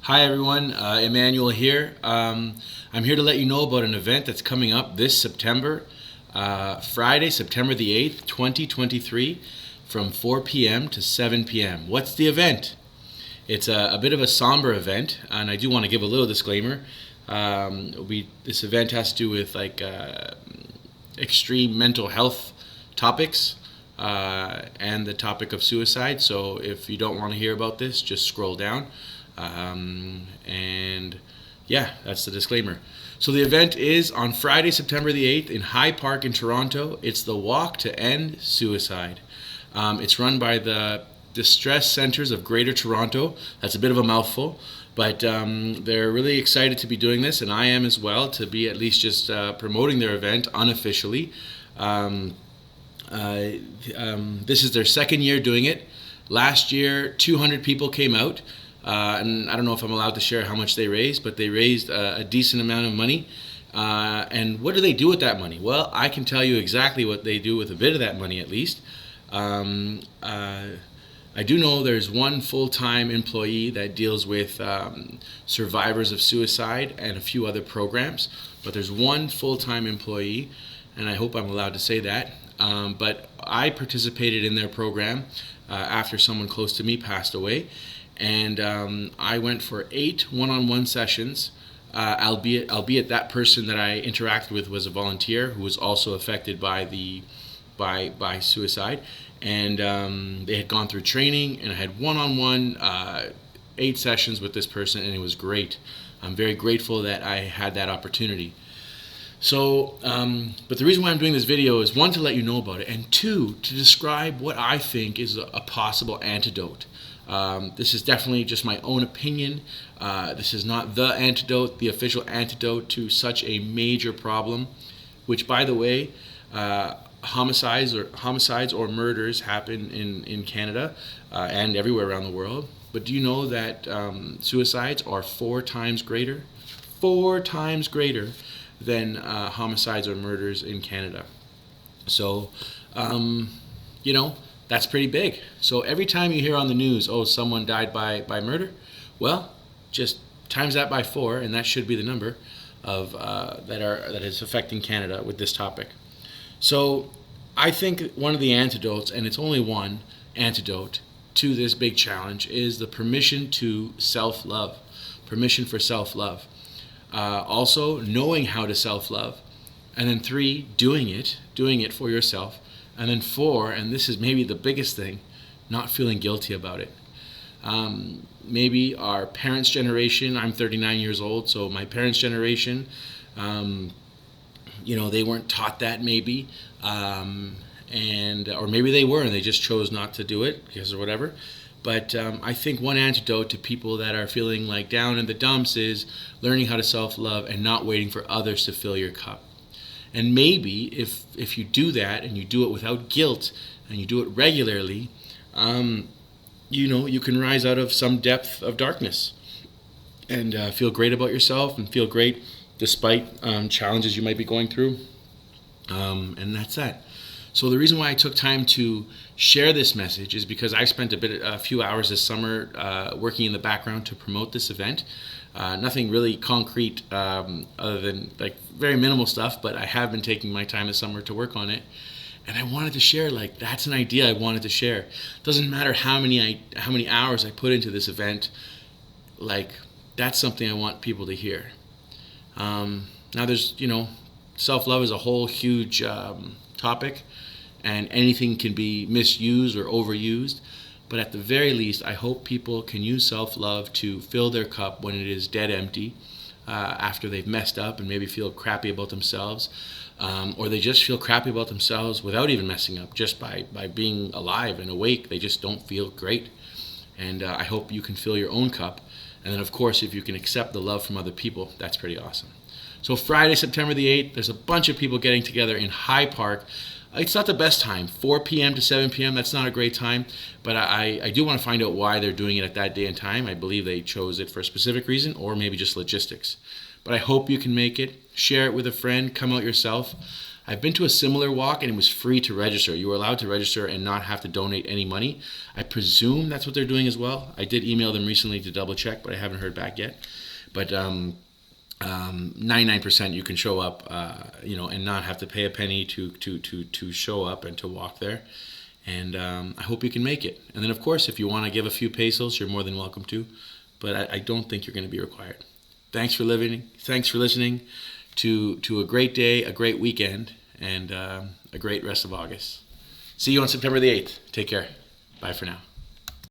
Hi everyone, Emmanuel here. I'm here to let you know about an event that's coming up this September, Friday, September the 8th, 2023, from 4 p.m. to 7 p.m. What's the event? It's a bit of a somber event, and I do want to give a little disclaimer. This event has to do with extreme mental health topics and the topic of suicide. So if you don't want to hear about this, just scroll down. And yeah, that's the disclaimer. So the event is on Friday, September the 8th in High Park in Toronto. It's the Walk to End Suicide. It's run by the Distress Centers of Greater Toronto. That's a bit of a mouthful, but they're really excited to be doing this, and I am as well, to be at least just promoting their event unofficially. This is their second year doing it. Last year, 200 people came out. And I don't know if I'm allowed to share how much they raised, but they raised a decent amount of money. And what do they do with that money? Well, I can tell you exactly what they do with a bit of that money, at least. I do know there's one full-time employee that deals with survivors of suicide and a few other programs, but there's one full-time employee, and I hope I'm allowed to say that. But I participated in their program after someone close to me passed away. And I went for 8 one-on-one sessions, albeit that person that I interacted with was a volunteer who was also affected by suicide, and they had gone through training, and I had one-on-one 8 sessions with this person, and it was great. I'm very grateful that I had that opportunity. So, but the reason why I'm doing this video is, 1, to let you know about it, and 2, to describe what I think is a possible antidote. This is definitely just my own opinion. This is not the antidote, the official antidote to such a major problem, which, by the way, homicides or murders happen in Canada and everywhere around the world. But do you know that suicides are 4 times greater? 4 times greater than homicides or murders in Canada. So, that's pretty big. So every time you hear on the news, oh, someone died by murder, well, just times that by 4, and that should be the number of that is affecting Canada with this topic. So I think one of the antidotes, and it's only one antidote to this big challenge, is the permission to self-love, permission for self-love. Also, knowing how to self-love, and then 3, doing it for yourself. And then 4, and this is maybe the biggest thing, not feeling guilty about it. Maybe our parents' generation, I'm 39 years old, so my parents' generation, they weren't taught that maybe, or maybe they were and they just chose not to do it because of whatever. But I think one antidote to people that are feeling like down in the dumps is learning how to self-love and not waiting for others to fill your cup. And maybe if you do that, and you do it without guilt, and you do it regularly, you can rise out of some depth of darkness and feel great about yourself and feel great despite challenges you might be going through. And that's that. So the reason why I took time to share this message is because I spent a few hours this summer working in the background to promote this event. Nothing really concrete other than very minimal stuff, but I have been taking my time this summer to work on it. And I wanted to share, that's an idea I wanted to share. Doesn't matter how many hours I put into this event, that's something I want people to hear. Now there's, self-love is a whole huge topic, and anything can be misused or overused. But at the very least, I hope people can use self-love to fill their cup when it is dead empty, after they've messed up and maybe feel crappy about themselves, or they just feel crappy about themselves without even messing up, just by being alive and awake. They just don't feel great. And I hope you can fill your own cup. And then, of course, if you can accept the love from other people, that's pretty awesome. So Friday, September the 8th, there's a bunch of people getting together in High Park. It's not the best time, 4 p.m. to 7 p.m. That's not a great time, but I do want to find out why they're doing it at that day and time. I believe they chose it for a specific reason, or maybe just logistics. But I hope you can make it. Share it with a friend. Come out yourself. I've been to a similar walk and it was free to register. You were allowed to register and not have to donate any money. I presume that's what they're doing as well. I did email them recently to double check, but I haven't heard back yet. But 99% you can show up, and not have to pay a penny to show up and to walk there. And I hope you can make it. And then, of course, if you want to give a few pesos, you're more than welcome to. But I don't think you're going to be required. Thanks for listening to a great day, a great weekend, and a great rest of August. See you on September the 8th. Take care. Bye for now.